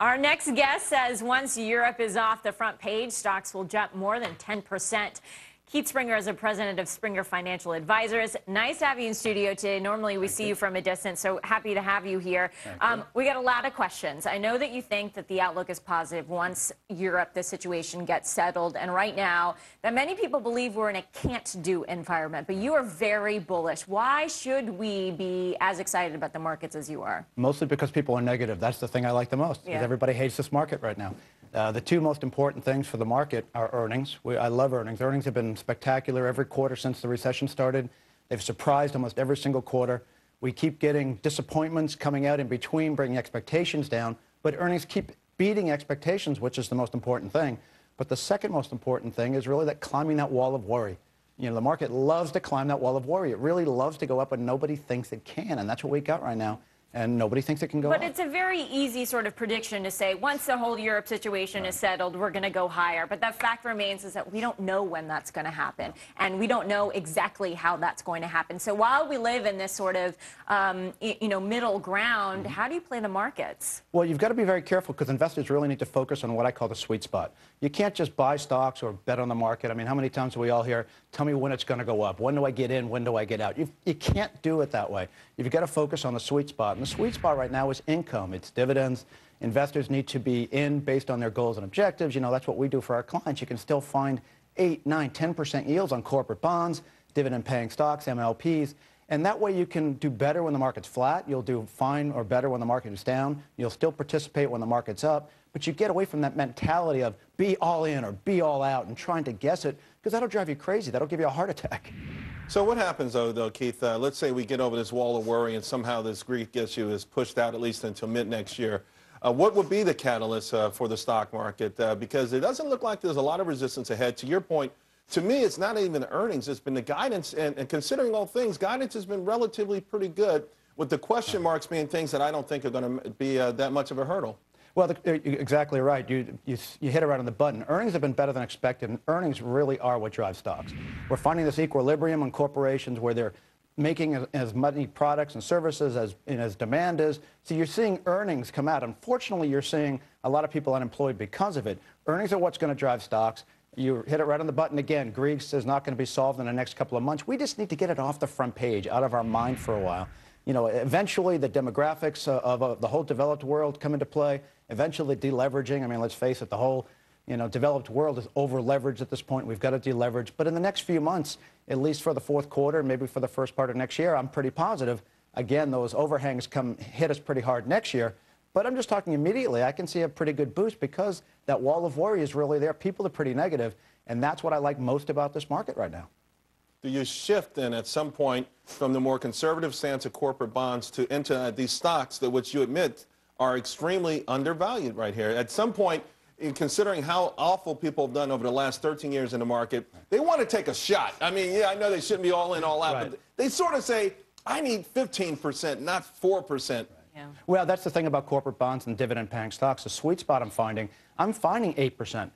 Our next guest says once Europe is off the front page, stocks will jump more than 10%. Keith Springer is the president of Springer Financial Advisors. Nice to have you in studio today. Normally we see you from a distance, so happy to have you here. We got a lot of questions. I know that you think that the outlook is positive once Europe, the situation gets settled. And right now, that many people believe we're in a can't-do environment. But you are very bullish. Why should we be as excited about the markets as you are? Mostly because people are negative. That's the thing I like the most. Because everybody hates this market right now. The two most important things for the market are earnings. I love earnings. Earnings have been spectacular every quarter since the recession started. They've surprised almost every single quarter. We keep getting disappointments coming out in between, bringing expectations down. But earnings keep beating expectations, which is the most important thing. But the second most important thing is really that climbing that wall of worry. You know, the market loves to climb that wall of worry. It really loves to go up, and nobody thinks it can. And that's what we got right now. And nobody thinks it can go up. But it's a very easy sort of prediction to say once the whole Europe situation is settled, we're going to go higher. But the fact remains is that we don't know when that's going to happen. And we don't know exactly how that's going to happen. So while we live in this sort of, middle ground, how do you play the markets? Well, you've got to be very careful because investors really need to focus on what I call the sweet spot. You can't just buy stocks or bet on the market. I mean, how many times do we all hear, tell me when it's going to go up? When do I get in? When do I get out? You can't do it that way. You've got to focus on the sweet spot. And the sweet spot right now is income. It's dividends. Investors need to be in based on their goals and objectives. You know, that's what we do for our clients. You can still find 8, 9, 10% yields on corporate bonds, dividend-paying stocks, MLPs. And that way you can do better when the market's flat. You'll do fine or better when the market is down. You'll still participate when the market's up. But you get away from that mentality of be all in or be all out and trying to guess it, because that'll drive you crazy. That'll give you a heart attack. So what happens, though, Keith? Let's say we get over this wall of worry and somehow this Greek issue is pushed out at least until mid-next year. What would be the catalyst for the stock market? Because it doesn't look like there's a lot of resistance ahead. To your point, to me, it's not even the earnings. It's been the guidance. And considering all things, guidance has been relatively pretty good, with the question marks being things that I don't think are going to be that much of a hurdle. Well, you're exactly right. You hit it right on the button. Earnings have been better than expected, and earnings really are what drives stocks. We're finding this equilibrium in corporations where they're making as many products and services as demand is. So you're seeing earnings come out. Unfortunately, you're seeing a lot of people unemployed because of it. Earnings are what's going to drive stocks. You hit it right on the button again. Greece is not going to be solved in the next couple of months. We just need to get it off the front page, out of our mind for a while. You know, eventually the demographics of the whole developed world come into play. Eventually deleveraging. I mean, let's face it, the whole, developed world is over-leveraged at this point. We've got to deleverage. But in the next few months, at least for the fourth quarter, maybe for the first part of next year, I'm pretty positive. Again, those overhangs hit us pretty hard next year. But I'm just talking immediately. I can see a pretty good boost because that wall of worry is really there. People are pretty negative, and that's what I like most about this market right now. Do you shift then at some point from the more conservative stance of corporate bonds into these stocks that, which you admit, are extremely undervalued right here? At some point, considering how awful people have done over the last 13 years in the market, they want to take a shot. I mean, yeah, I know they shouldn't be all in, all out, but they sort of say, I need 15%, not 4%. Yeah. Well, that's the thing about corporate bonds and dividend-paying stocks. The sweet spot I'm finding 8%,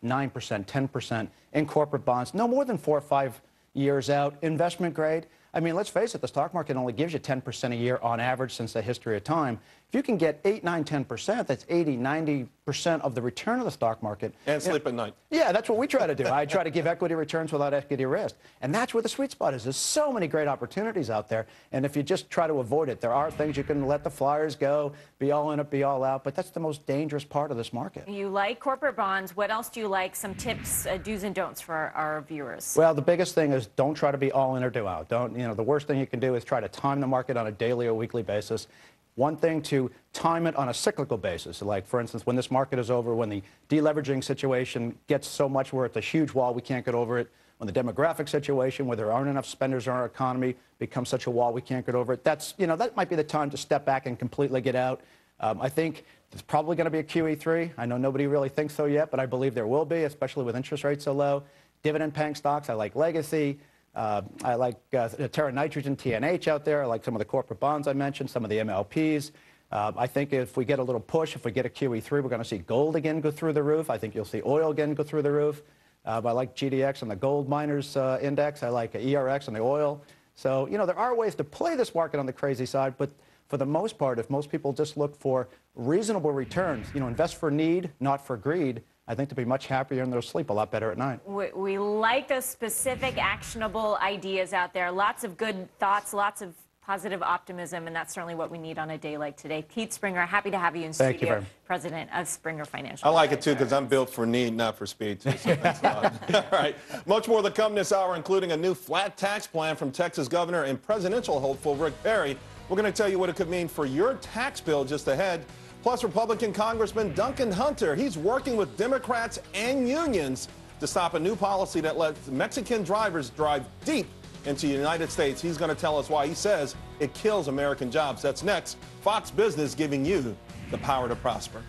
9%, 10% in corporate bonds, no more than 4 or 5 years out, investment grade. I mean, let's face it, the stock market only gives you 10% a year on average since the history of time. If you can get 8, 9, 10%, that's 80, 90% of the return of the stock market. And sleep at night. Yeah, that's what we try to do. I try to give equity returns without equity risk. And that's where the sweet spot is. There's so many great opportunities out there. And if you just try to avoid it, there are things you can let the flyers go, be all in it, be all out. But that's the most dangerous part of this market. You like corporate bonds. What else do you like? Some tips, do's and don'ts for our viewers. Well, the biggest thing is don't try to be all in or do out. The worst thing you can do is try to time the market on a daily or weekly basis. One thing to time it on a cyclical basis, like, for instance, when this market is over, when the deleveraging situation gets so much where it's a huge wall we can't get over it, when the demographic situation where there aren't enough spenders in our economy becomes such a wall we can't get over it, that might be the time to step back and completely get out. I think there's probably going to be a QE3. I know nobody really thinks so yet, but I believe there will be, especially with interest rates so low. Dividend-paying stocks, I like Legacy. I like Terra Nitrogen, TNH out there. I like some of the corporate bonds I mentioned, some of the MLPs. I think if we get a little push, if we get a QE3, we're going to see gold again go through the roof. I think you'll see oil again go through the roof. I like GDX on the gold miners index. I like ERX on the oil. So, there are ways to play this market on the crazy side, but for the most part, if most people just look for reasonable returns, invest for need, not for greed, I think they'll be much happier and they'll sleep a lot better at night. We like those specific, actionable ideas out there. Lots of good thoughts, lots of positive optimism, and that's certainly what we need on a day like today. Keith Springer, happy to have you in Thank studio, you, president of Springer Financial. I like it, too, because I'm built for need, not for speed, too. So thanks a lot. All right. Much more to come this hour, including a new flat tax plan from Texas Governor and presidential hopeful Rick Perry. We're going to tell you what it could mean for your tax bill just ahead. Plus, Republican Congressman Duncan Hunter, he's working with Democrats and unions to stop a new policy that lets Mexican drivers drive deep into the United States. He's going to tell us why. He says it kills American jobs. That's next. Fox Business giving you the power to prosper.